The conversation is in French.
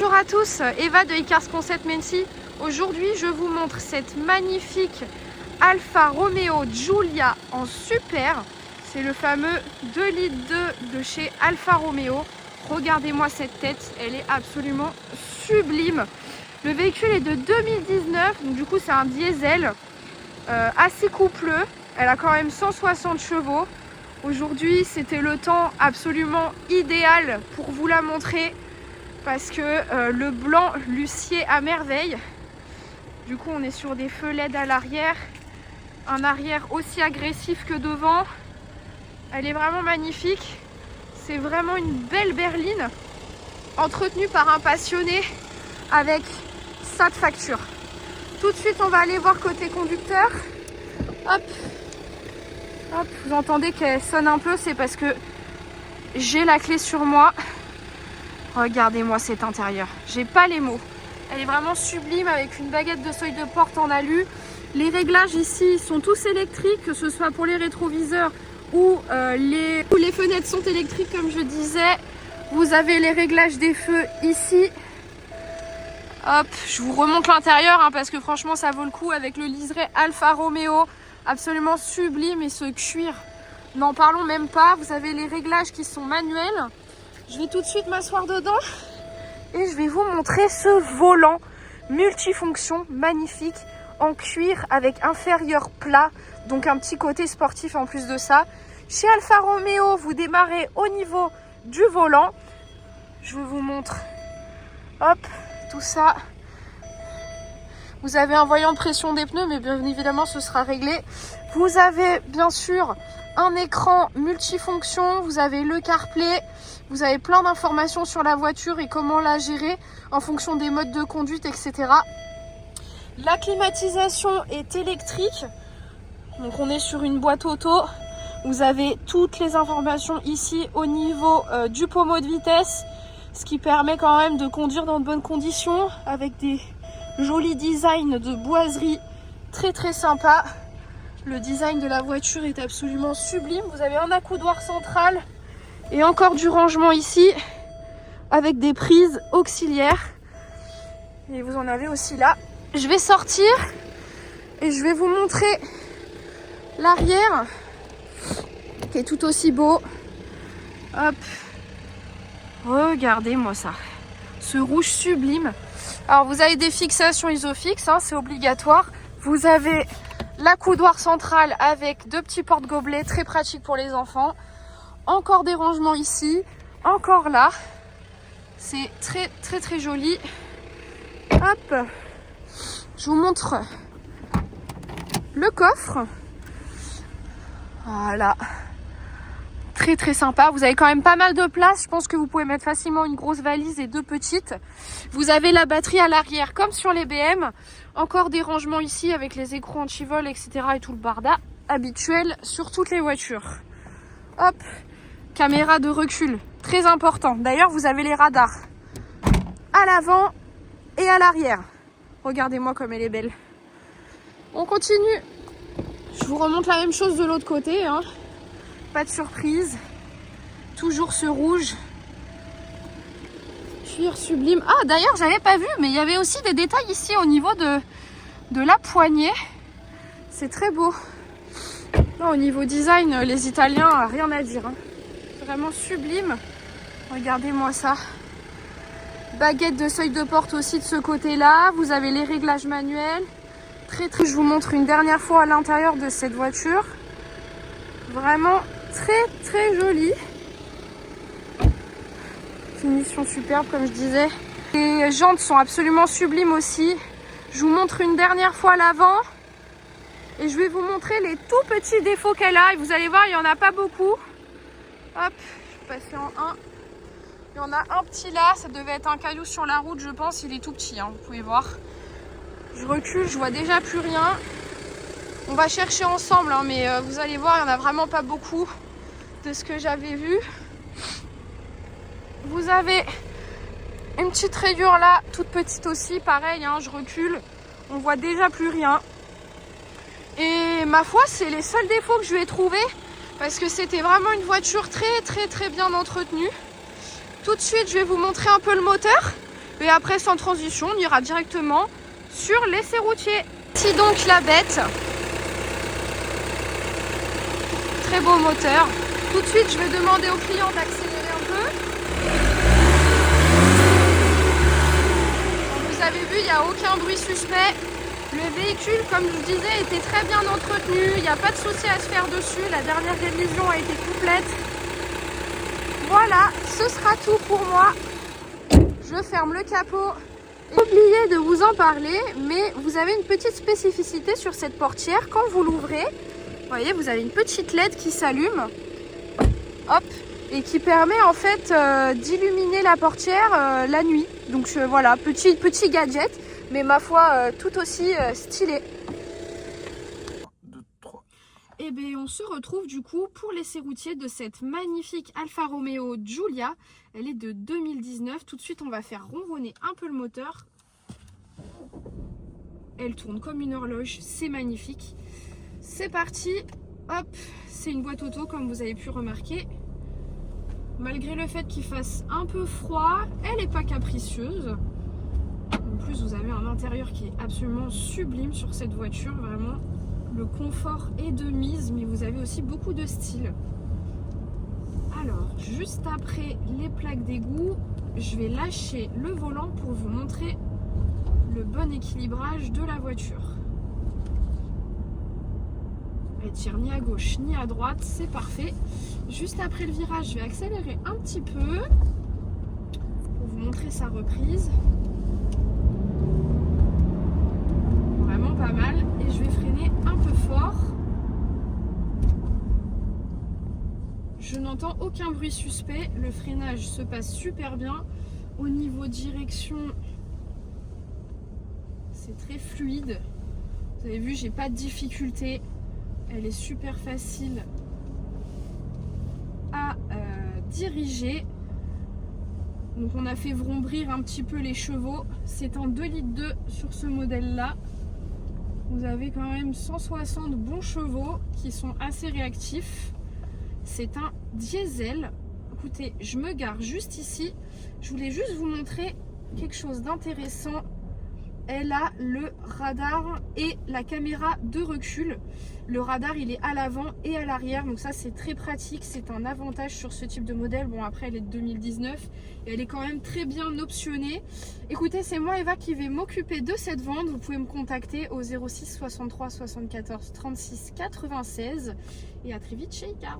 Bonjour à tous, Eva de Icars Concept Mency. Aujourd'hui, je vous montre cette magnifique Alfa Romeo Giulia en super. C'est le fameux 2 litres 2 de chez Alfa Romeo. Regardez-moi cette tête, elle est absolument sublime. Le véhicule est de 2019, donc du coup c'est un diesel assez coupleux. Elle a quand même 160 chevaux. Aujourd'hui, c'était le temps absolument idéal pour vous la montrer parce que le blanc luciait à merveille. Du coup, on est sur des feux LED à l'arrière, un arrière aussi agressif que devant. Elle est vraiment magnifique. C'est vraiment une belle berline entretenue par un passionné avec sa facture. Tout de suite, on va aller voir côté conducteur. Hop, hop, vous entendez qu'elle sonne un peu, c'est parce que j'ai la clé sur moi. Regardez-moi cet intérieur, j'ai pas les mots. Elle est vraiment sublime avec une baguette de seuil de porte en alu. Les réglages ici sont tous électriques, que ce soit pour les rétroviseurs ou les fenêtres sont électriques comme je disais. Vous avez les réglages des feux ici. Hop, je vous remonte l'intérieur parce que franchement ça vaut le coup avec le liseré Alfa Romeo. Absolument sublime et ce cuir, n'en parlons même pas. Vous avez les réglages qui sont manuels. Je vais tout de suite m'asseoir dedans et je vais vous montrer ce volant multifonction magnifique en cuir avec inférieur plat, donc un petit côté sportif en plus de ça. Chez Alfa Romeo, vous démarrez au niveau du volant. Je vous montre, hop, tout ça. Vous avez un voyant de pression des pneus, mais bien évidemment ce sera réglé. Vous avez bien sûr un écran multifonction, vous avez le CarPlay, vous avez plein d'informations sur la voiture et comment la gérer en fonction des modes de conduite, etc. La climatisation est électrique, donc on est sur une boîte auto. Vous avez toutes les informations ici au niveau du pommeau de vitesse, ce qui permet quand même de conduire dans de bonnes conditions avec des jolis designs de boiserie très très sympa. Le design de la voiture est absolument sublime. Vous avez un accoudoir central et encore du rangement ici avec des prises auxiliaires. Et vous en avez aussi là. Je vais sortir et je vais vous montrer l'arrière qui est tout aussi beau. Hop, regardez-moi ça, ce rouge sublime. Alors vous avez des fixations Isofix, c'est obligatoire. Vous avez l'accoudoir central avec deux petits porte-gobelets très pratiques pour les enfants. Encore des rangements ici, encore là. C'est très très très joli. Hop, je vous montre le coffre. Voilà. Très très sympa, vous avez quand même pas mal de place. Je pense que vous pouvez mettre facilement une grosse valise et deux petites. Vous avez la batterie à l'arrière comme sur les BM. Encore des rangements ici avec les écrans anti-vol, etc. et tout le barda habituel sur toutes les voitures. Hop, caméra de recul, très important. D'ailleurs vous avez les radars à l'avant et à l'arrière. Regardez-moi comme elle est belle. On continue. Je vous remonte la même chose de l'autre côté. Pas de surprise, toujours ce rouge, cuir sublime. Ah d'ailleurs j'avais pas vu, mais il y avait aussi des détails ici au niveau de la poignée. C'est très beau. Non, au niveau design, les Italiens, rien à dire. Vraiment sublime. Regardez-moi ça. Baguette de seuil de porte aussi de ce côté-là. Vous avez les réglages manuels. Très très. Je vous montre une dernière fois à l'intérieur de cette voiture. Vraiment très très jolie. Finition superbe comme je disais. Les jantes sont absolument sublimes aussi. Je vous montre une dernière fois l'avant. Et je vais vous montrer les tout petits défauts qu'elle a. Et vous allez voir, il n'y en a pas beaucoup. Hop, je vais passer en un. Il y en a un petit là. Ça devait être un caillou sur la route, je pense. Il est tout petit, vous pouvez voir. Je recule, je vois déjà plus rien. On va chercher ensemble, mais vous allez voir, il n'y en a vraiment pas beaucoup de ce que j'avais vu. Vous avez une petite rayure là, toute petite aussi, pareil, je recule. On voit déjà plus rien. Et ma foi, c'est les seuls défauts que je lui ai trouvés parce que c'était vraiment une voiture très très très bien entretenue. Tout de suite, je vais vous montrer un peu le moteur Et après, sans transition, on ira directement sur l'essai routier. Voici donc la bête. Très beau moteur. Tout de suite, je vais demander au client d'accélérer un peu. Comme vous avez vu, il n'y a aucun bruit suspect. Le véhicule, comme je vous disais, était très bien entretenu. Il n'y a pas de souci à se faire dessus. La dernière révision a été complète. Voilà, ce sera tout pour moi. Je ferme le capot. J'ai oublié de vous en parler, mais vous avez une petite spécificité sur cette portière. Quand vous l'ouvrez, vous voyez, vous avez une petite LED qui s'allume. Hop, et qui permet en fait d'illuminer la portière la nuit. Donc voilà, petit gadget, mais ma foi tout aussi stylé. 1, 2, 3. Et bien on se retrouve du coup pour l'essai routier de cette magnifique Alfa Romeo Giulia. Elle est de 2019. Tout de suite on va faire ronronner un peu le moteur. Elle tourne comme une horloge, c'est magnifique. C'est parti, hop, c'est une boîte auto comme vous avez pu remarquer. Malgré le fait qu'il fasse un peu froid, elle n'est pas capricieuse. En plus, vous avez un intérieur qui est absolument sublime sur cette voiture. Vraiment, le confort est de mise, mais vous avez aussi beaucoup de style. Alors, juste après les plaques d'égout, je vais lâcher le volant pour vous montrer le bon équilibrage de la voiture. Elle tire ni à gauche ni à droite, c'est parfait. Juste après le virage, je vais accélérer un petit peu pour vous montrer sa reprise. Vraiment pas mal. Et je vais freiner un peu fort. Je n'entends aucun bruit suspect. Le freinage se passe super bien. Au niveau direction, c'est très fluide. Vous avez vu, j'ai pas de difficulté. Elle est super facile à diriger. Donc on a fait vrombrir un petit peu les chevaux. C'est un 2,2 litres sur ce modèle là. Vous avez quand même 160 bons chevaux qui sont assez réactifs. C'est un diesel. Écoutez, je me gare juste ici. Je voulais juste vous montrer quelque chose d'intéressant. Elle a le radar et la caméra de recul. Le radar, il est à l'avant et à l'arrière. Donc ça, c'est très pratique. C'est un avantage sur ce type de modèle. Bon, après, elle est de 2019 et elle est quand même très bien optionnée. Écoutez, c'est moi, Eva, qui vais m'occuper de cette vente. Vous pouvez me contacter au 06 63 74 36 96. Et à très vite chez iCars.